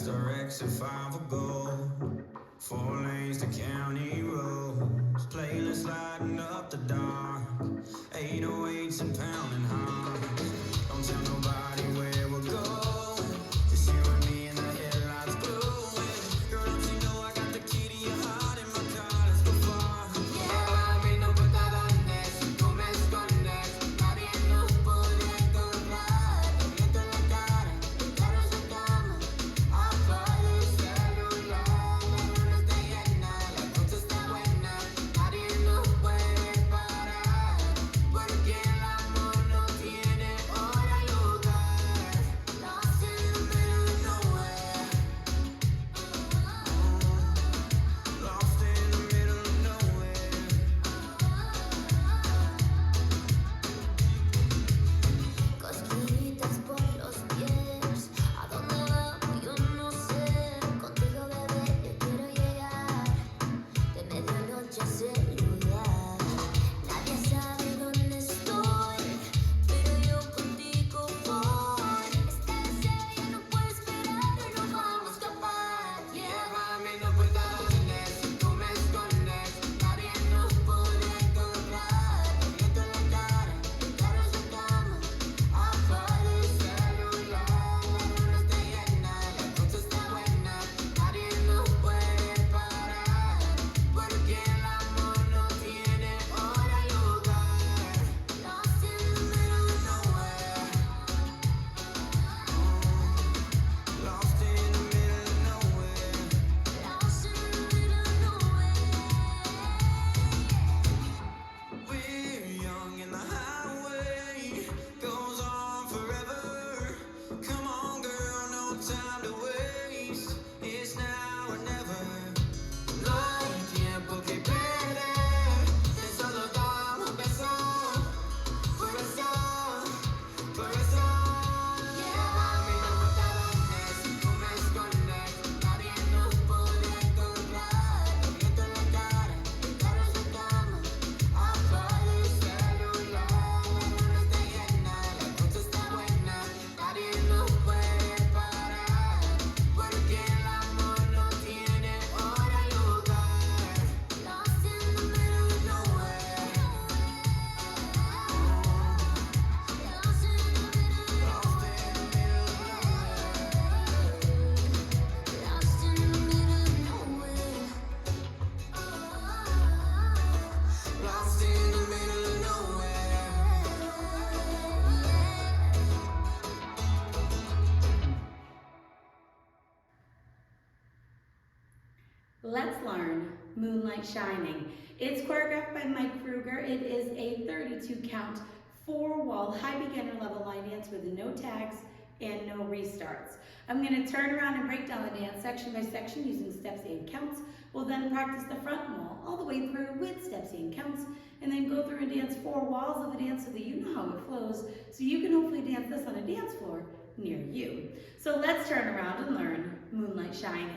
directs at 5 a go. 4 lanes to county roads. Playlist lighting up the dark. 808s and pounding hearts. Don't tell nobody where we're going. Just you and me and the headlights glowing. Girl, don't you know I got the key to your heart in my car? Let's go far. Llévame, no importa dónde, si tú me escondes, nadie nos podrá encontrar. El viento en la cara, el carro se cama, apaga el celular. La luna está llena, la noche está buena, nadie nos puede parar. Porque el amor no tiene hora y lugar. Lost in the middle of nowhere. Lost in the middle of nowhere. Cosquillitas por los pies, ¿a dónde vamos? Yo no sé. Contigo, bebé, yo quiero llegar de medianoche a celular. Nadie sabe dónde estoy, pero yo contigo voy. Esta serie no puede esperar y nos vamos a escapar. Llévame, no importa dónde, si tú me escondes, nadie nos podrá encontrar. El viento en la cara, el carro se cama, apaga el celular. La luna está llena, la noche está buena, nadie nos puede parar. Porque el amor no tiene hora y lugar. Lost in the middle of nowhere. Lost in the middle of nowhere. Lost in the middle of nowhere. We're young and the highway goes on forever. Come on, girl, no time to waste. It's now or never. No hay tiempo que perder. De solo damos un beso. Por eso, por eso. Llévame, no importa dónde, si tú me escondes, nadie nos podrá encontrar. El viento en la cara, el carro se cama, apaga el celular. La luna está llena, la noche está buena, nadie nos puede parar. Porque el amor no tiene hora y lugar. Lost in the middle of nowhere. Lost in the middle of Lost in the middle of nowhere. Lost in the middle of nowhere. Let's learn Moonlight Shining. It's choreographed by Mike Kruger. It is a 32 count, 4-wall, high beginner level line dance with no tags and no restarts. I'm going to turn around and break down the dance section by section using steps and counts. We'll then practice the front wall all the way through with steps and counts, and then go through and dance 4 walls of the dance so that you know how it flows, so you can hopefully dance this on a dance floor near you. So let's turn around and learn Moonlight Shining.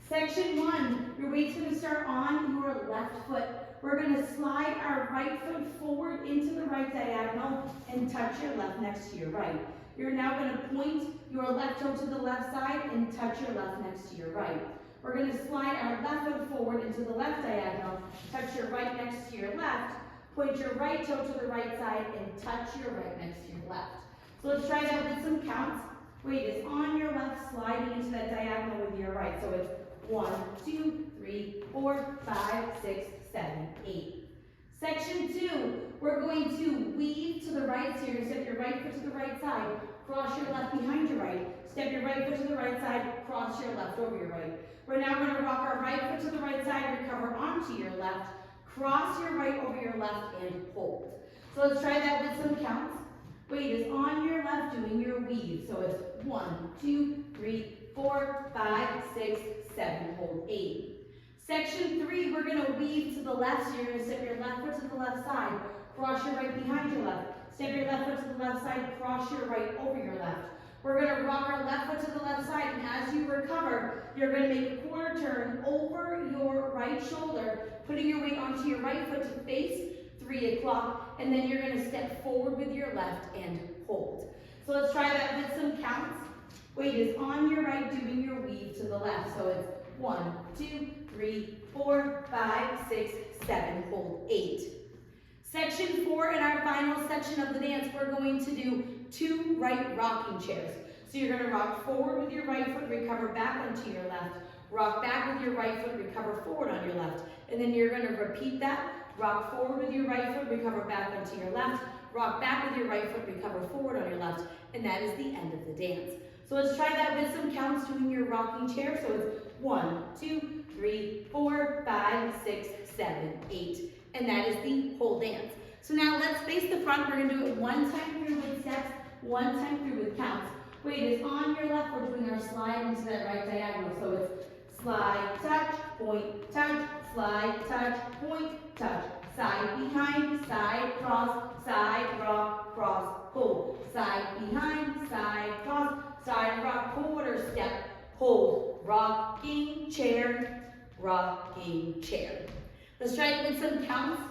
Section 1, your weight's going to start on your left foot. We're going to slide our right foot forward into the right diagonal and touch your left next to your right. You're now going to point your left toe to the left side and touch your left next to your right. We're going to slide our left foot forward into the left diagonal, touch your right next to your left, point your right toe to the right side and touch your right next to your left. So let's try that with some counts. Weight is on your left, sliding into that diagonal with your right. So it's 1, 2, 3, 4, 5, 6, 7, 8. Section 2, we're going to weave to the right. So you're going to step your right foot to the right side, cross your left behind your right, step your right foot to the right side, cross your left over your right. We're now going to rock our right foot to the right side, recover onto your left, cross your right over your left, and hold. So let's try that with some counts. Weight is on your left doing your weave. So it's 1, 2, 3, 4, 5, 6, 7, hold 8. Section 3, we're going to weave to the left, so you're going to step your left foot to the left side, cross your right behind your left, step your left foot to the left side, cross your right over your left. We're going to rock our left foot to the left side, and as you recover, you're going to make a quarter turn over your right shoulder, putting your weight onto your right foot to face 3 o'clock, and then you're going to step forward with your left and hold. So let's try that with some counts. Weight is on your right, doing your weave to the left. So it's 1, 2, 3, 4, 5, 6, 7, hold 8. Section 4, in our final section of the dance, we're going to do 2 right rocking chairs. So you're going to rock forward with your right foot, recover back onto your left. Rock back with your right foot, recover forward on your left. And then you're going to repeat that. Rock forward with your right foot, recover back onto your left. Rock back with your right foot, recover forward on your left. And that is the end of the dance. So let's try that with some counts doing your rocking chair. So it's 1, 2, 3, 4, 5, 6, 7, 8. And that is the whole dance. So now let's face the front. We're going to do it one time through with steps, one time through with counts. Weight is on your left. We're doing our slide into that right diagonal. So it's slide, touch, point, touch, slide, touch, point, touch. Side behind, side cross, side rock, cross, hold. Side behind, side cross, side rock, quarter step, hold. Rocking chair, rocking chair. Let's try it with some counts.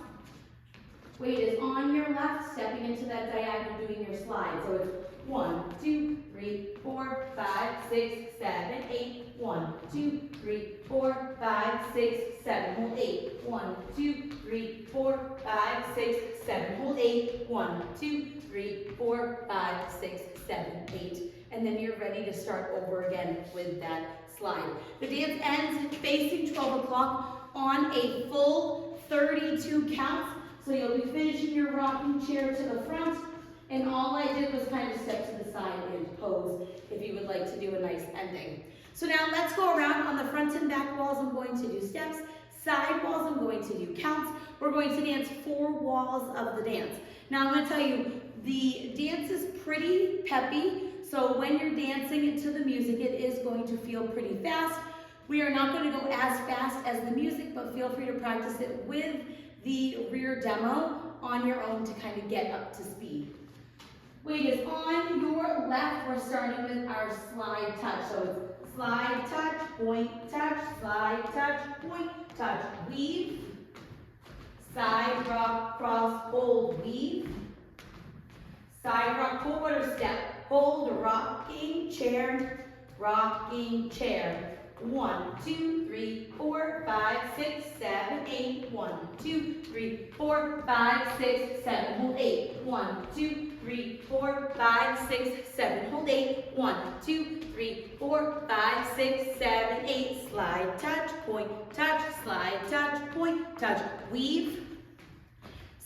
Weight is on your left, stepping into that diagonal, doing your slide. So it's 1, 2, 3, 4, 5, 6, 7, 8. 1, 2, 3, 4, 5, 6, 7. Hold 8. 1, 2, 3, 4, 5, 6, 7. Hold 8. 1, 2, 3, 4, 5, 6, 7, 8. And then you're ready to start over again with that slide. The dance ends facing 12 o'clock on a full 32 counts. So you'll be finishing your rocking chair to the front. And all I did was kind of step to the side and pose if you would like to do a nice ending. So now let's go around on the front and back walls. I'm going to do steps. Side walls, I'm going to do counts. We're going to dance 4 walls of the dance. Now I'm going to tell you, the dance is pretty peppy. So when you're dancing to the music, it is going to feel pretty fast. We are not going to go as fast as the music, but feel free to practice it with the rear demo on your own to kind of get up to speed. Weight is on your left. We're starting with our slide touch. So it's slide, touch, point, touch, slide, touch, point, touch, weave, side rock, cross, hold, weave, side rock, quarter step, hold, rocking chair, rocking chair. 1, 2, 3, 4, 5, 6, 7, 8. 1, 2, 3, 4, 5, 6, 7. Hold 8. 1, 2, 3, 4, 5, 6, 7. Hold 8. 1, 2, 3, 4, 5, 6, 7, 8. Slide, touch, point, touch, slide, touch, point, touch. Weave.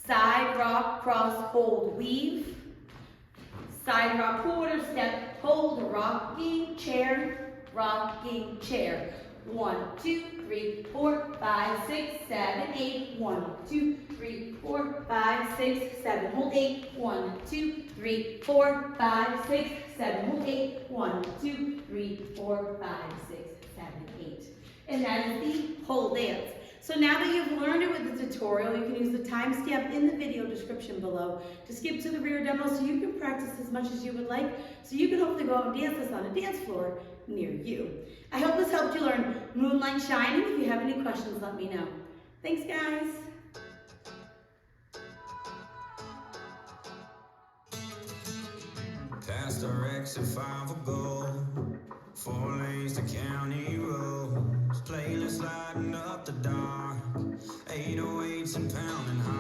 Side rock, cross, hold, weave. Side rock, quarter step, hold, rocking chair. Rocking chair. 1, 2, 3, 4, 5, 6, 7, 8. 1, 2, 3, 4, 5, 6, 7. Hold 8. 1, 2, 3, 4, 5, 6, 7. Hold 8. 1, 2, 3, 4, 5, 6, 7, 8. And that is the whole dance. So now that you've learned it with the tutorial, you can use the timestamp in the video description below to skip to the rear demo so you can practice as much as you would like, so you can hopefully go out and dance this on a dance floor near you. I hope this helped you learn Moonlight Shining. If you have any questions, let me know. Thanks, guys. Past our exit 5 ago, 4 lanes to county roads, playlist lighting up the dark, 808s and pounding high.